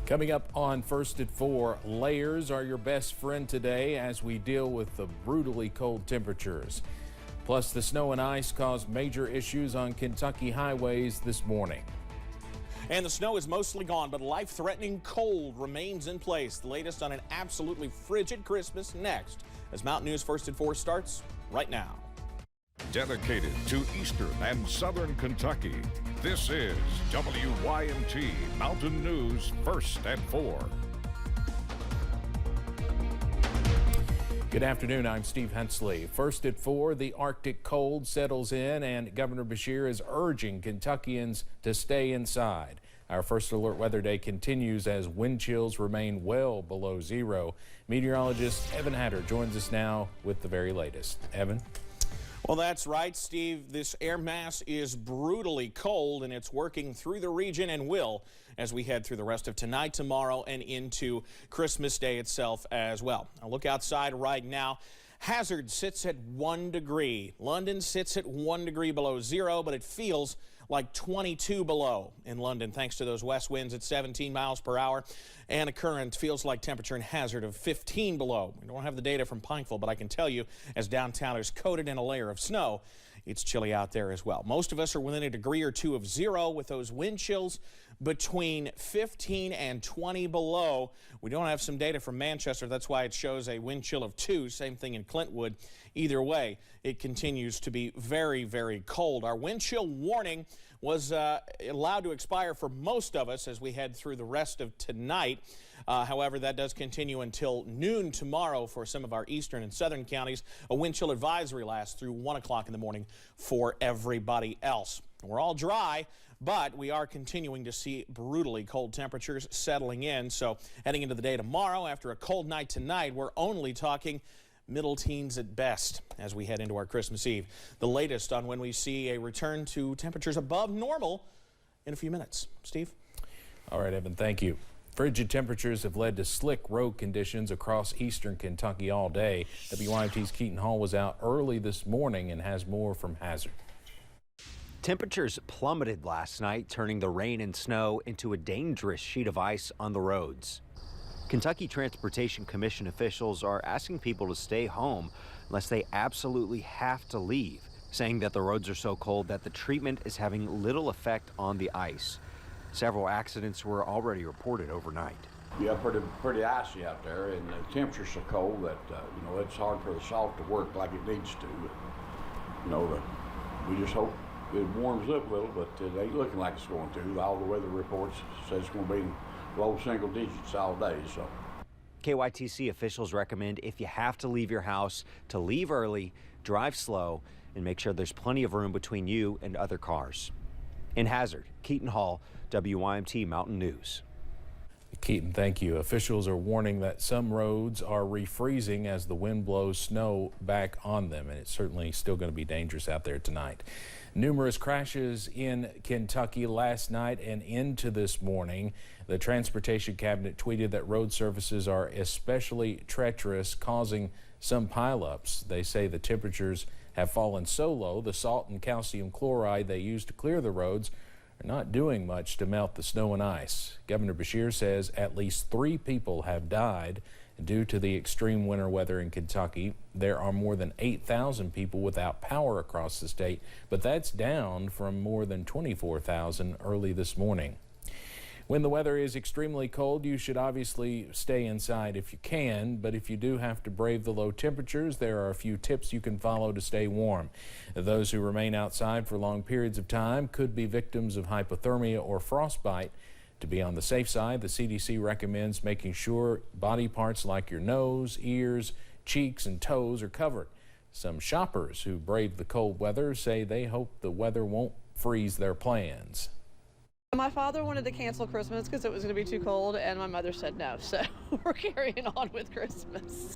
Coming up on First at 4, layers are your best friend today as we deal with the brutally cold temperatures. Plus, the snow and ice caused major issues on Kentucky highways this morning. And the snow is mostly gone, but life-threatening cold remains in place. The latest on an absolutely frigid Christmas next, as Mountain News First at 4 starts right now. Dedicated to Eastern and Southern Kentucky, this is WYMT Mountain News First at 4. Good afternoon, I'm Steve Hensley. First at 4, the Arctic cold settles in and Governor Beshear is urging Kentuckians to stay inside. Our First Alert Weather Day continues as wind chills remain well below zero. Meteorologist Evan Hatter joins us now with the very latest. Evan? Well, that's right, Steve. This air mass is brutally cold, and it's working through the region and will as we head through the rest of tonight, tomorrow, and into Christmas Day itself as well. Now, look outside right now. Hazard sits at 1 degree. London sits at 1 degree below zero, but it feels like 22 below in London thanks to those west winds at 17 miles per hour and a current feels like temperature in Hazard of 15 below. We don't have the data from Pikeville, but I can tell you as downtown is coated in a layer of snow, it's chilly out there as well. Most of us are within a degree or two of zero with those wind chills between 15 and 20 below. We don't have some data from Manchester. That's why it shows a wind chill of 2. Same thing in Clintwood. Either way, it continues to be very, very cold. Our wind chill warning was allowed to expire for most of us as we head through the rest of tonight. However, that does continue until noon tomorrow for some of our eastern and southern counties. A wind chill advisory lasts through 1 o'clock in the morning for everybody else. We're all dry, but we are continuing to see brutally cold temperatures settling in. So heading into the day tomorrow, after a cold night tonight, we're only talking middle teens at best as we head into our Christmas Eve. The latest on when we see a return to temperatures above normal in a few minutes. Steve? All right, Evan, thank you. Frigid temperatures have led to slick road conditions across eastern Kentucky all day. WYMT's Keaton Hall was out early this morning and has more from Hazard. Temperatures plummeted last night, turning the rain and snow into a dangerous sheet of ice on the roads. Kentucky Transportation Commission officials are asking people to stay home unless they absolutely have to leave, saying that the roads are so cold that the treatment is having little effect on the ice. Several accidents were already reported overnight. Yeah, pretty icy out there, and the temperature's so cold that it's hard for the salt to work like it needs to. We just hope it warms up a little, but it ain't looking like it's going to. All the weather reports says it's going to be in low single digits all day. So, KYTC officials recommend if you have to leave your house to leave early, drive slow, and make sure there's plenty of room between you and other cars. In Hazard, Keaton Hall, WYMT Mountain News. Keaton, thank you. Officials are warning that some roads are refreezing as the wind blows snow back on them, and it's certainly still going to be dangerous out there tonight. Numerous crashes in Kentucky last night and into this morning. The Transportation Cabinet tweeted that road surfaces are especially treacherous, causing some pileups. They say the temperatures have fallen so low, the salt and calcium chloride they use to clear the roads are not doing much to melt the snow and ice. Governor Beshear says at least 3 people have died due to the extreme winter weather in Kentucky. There are more than 8,000 people without power across the state, but that's down from more than 24,000 early this morning. When the weather is extremely cold, you should obviously stay inside if you can, but if you do have to brave the low temperatures, there are a few tips you can follow to stay warm. Those who remain outside for long periods of time could be victims of hypothermia or frostbite. To be on the safe side, the CDC recommends making sure body parts like your nose, ears, cheeks, and toes are covered. Some shoppers who brave the cold weather say they hope the weather won't freeze their plans. My father wanted to cancel Christmas because it was going to be too cold, and my mother said no, so we're carrying on with Christmas.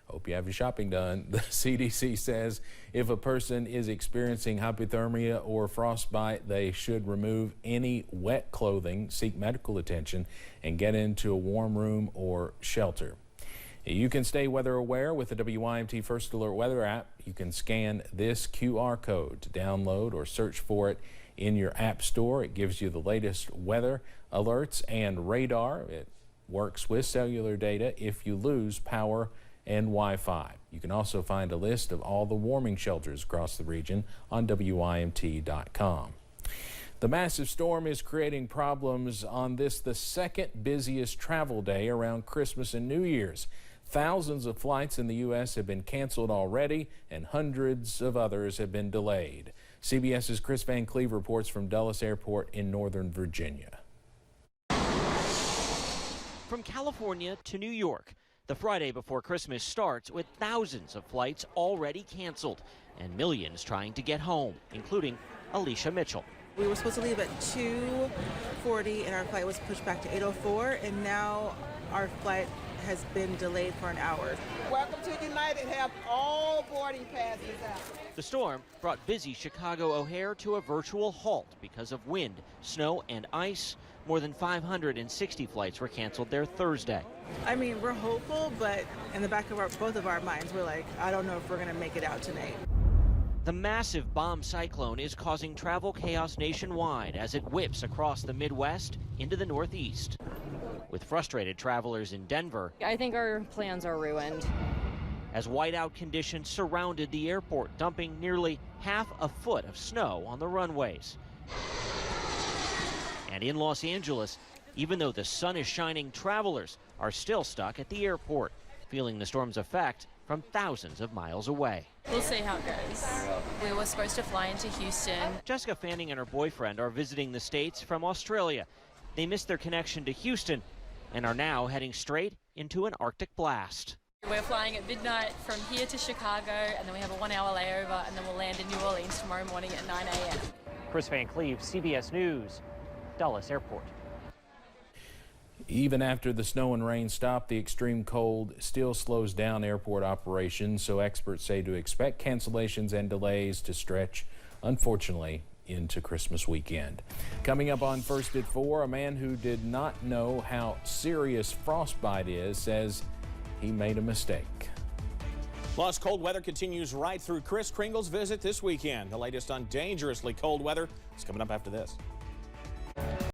Hope you have your shopping done. The CDC says if a person is experiencing hypothermia or frostbite, they should remove any wet clothing, seek medical attention, and get into a warm room or shelter. You can stay weather aware with the WYMT First Alert Weather app. You can scan this QR code to download or search for it in your app store. It gives you the latest weather alerts and radar. It works with cellular data if you lose power and Wi-Fi. You can also find a list of all the warming shelters across the region on WYMT.com. The massive storm is creating problems on the second busiest travel day around Christmas and New Year's. Thousands of flights in the U.S. have been canceled already, and hundreds of others have been delayed. CBS's Chris Van Cleve reports from Dulles Airport in Northern Virginia. From California to New York, the Friday before Christmas starts with thousands of flights already canceled and millions trying to get home, including Alicia Mitchell. We were supposed to leave at 2:40 and our flight was pushed back to 8:04, and now our flight has been delayed for an hour. Welcome to United. Have all boarding passes out. The storm brought busy Chicago O'Hare to a virtual halt because of wind, snow, and ice. More than 560 flights were canceled there Thursday. I mean, we're hopeful, but in the back of both of our minds, we're like, I don't know if we're going to make it out tonight. The massive bomb cyclone is causing travel chaos nationwide as it whips across the Midwest into the Northeast. With frustrated travelers in Denver, I think our plans are ruined. As whiteout conditions surrounded the airport, dumping nearly half a foot of snow on the runways. And in Los Angeles, even though the sun is shining, travelers are still stuck at the airport, feeling the storm's effect from thousands of miles away. We'll see how it goes. We were supposed to fly into Houston. Jessica Fanning and her boyfriend are visiting the States from Australia. They missed their connection to Houston and are now heading straight into an Arctic blast. We're flying at midnight from here to Chicago, and then we have a 1 hour layover, and then we'll land in New Orleans tomorrow morning at 9 a.m. Chris Van Cleve, CBS News, Dulles Airport. Even after the snow and rain stop, the extreme cold still slows down airport operations, so experts say to expect cancellations and delays to stretch, unfortunately, into Christmas weekend. Coming up on First at 4, a man who did not know how serious frostbite is says he made a mistake. Plus, cold weather continues right through Kris Kringle's visit this weekend. The latest on dangerously cold weather is coming up after this.